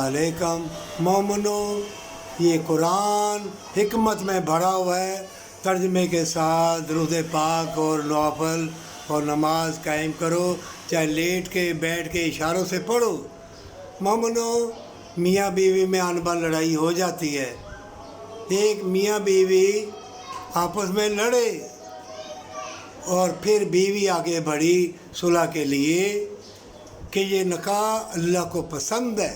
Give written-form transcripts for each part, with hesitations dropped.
अलैकुम मोमिनो, ये कुरान हिकमत में भरा हुआ है। तर्जमे के साथ दुरूद पाक और नवाफिल और नमाज कायम करो, चाहे लेट के बैठ के इशारों से पढ़ो। मोमिनो, मियाँ बीवी में अनबन लड़ाई हो जाती है। एक मियाँ बीवी आपस में लड़े और फिर बीवी आगे बढ़ी सुलह के लिए कि ये निकाह अल्लाह को पसंद है,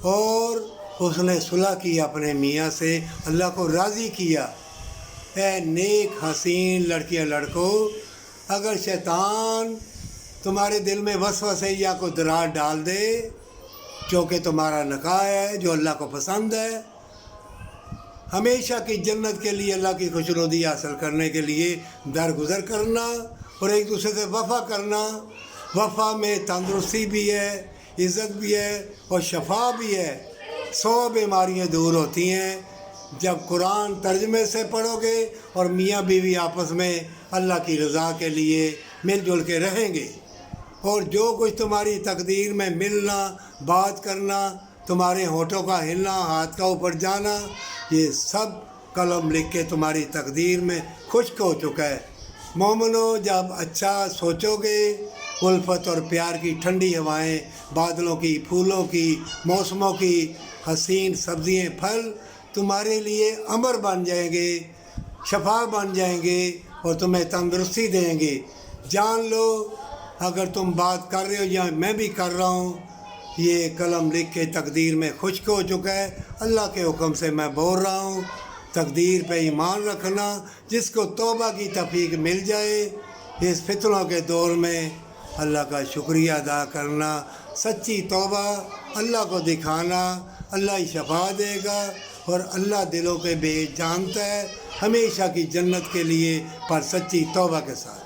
और उसने सुलह की अपने मियाँ से, अल्लाह को राज़ी किया। ए नेक हसीन लड़कियाँ लड़कों, अगर शैतान तुम्हारे दिल में वसवसे या को दरार डाल दे, क्योंकि तुम्हारा निकाह है जो अल्लाह को पसंद है, हमेशा की जन्नत के लिए, अल्लाह की खुशनुदी हासिल करने के लिए दरगुजर करना और एक दूसरे से वफ़ा करना। वफ़ा में तंदुरुस्ती भी है, इज़्ज़त भी है और शफा भी है। 100 बीमारियाँ दूर होती हैं जब कुरान तर्जमे से पढ़ोगे और मियाँ बीवी आपस में अल्लाह की रज़ा के लिए मिलजुल के रहेंगे। और जो कुछ तुम्हारी तकदीर में मिलना, बात करना, तुम्हारे होठों का हिलना, हाथ का ऊपर जाना, ये सब कलम लिख के तुम्हारी तकदीर में खुश्क हो चुका है। मोमिनो, जब अच्छा सोचोगे, उल्फत और प्यार की ठंडी हवाएं, बादलों की, फूलों की, मौसमों की हसीन सब्ज़ियाँ, फल तुम्हारे लिए अमर बन जाएंगे, शफा बन जाएंगे और तुम्हें तंदुरुस्ती देंगे। जान लो, अगर तुम बात कर रहे हो या मैं भी कर रहा हूँ, ये कलम लिख के तकदीर में खुश्क हो चुका है। अल्लाह के हुक्म से मैं बोल रहा हूँ, तकदीर पे ईमान रखना। जिसको तौबा की तौफीक मिल जाए इस फितनों के दौर में, अल्लाह का शुक्रिया अदा करना, सच्ची तौबा अल्लाह को दिखाना, अल्लाह ही शफा देगा और अल्लाह दिलों के भेद जानता है। हमेशा की जन्नत के लिए पर सच्ची तौबा के साथ।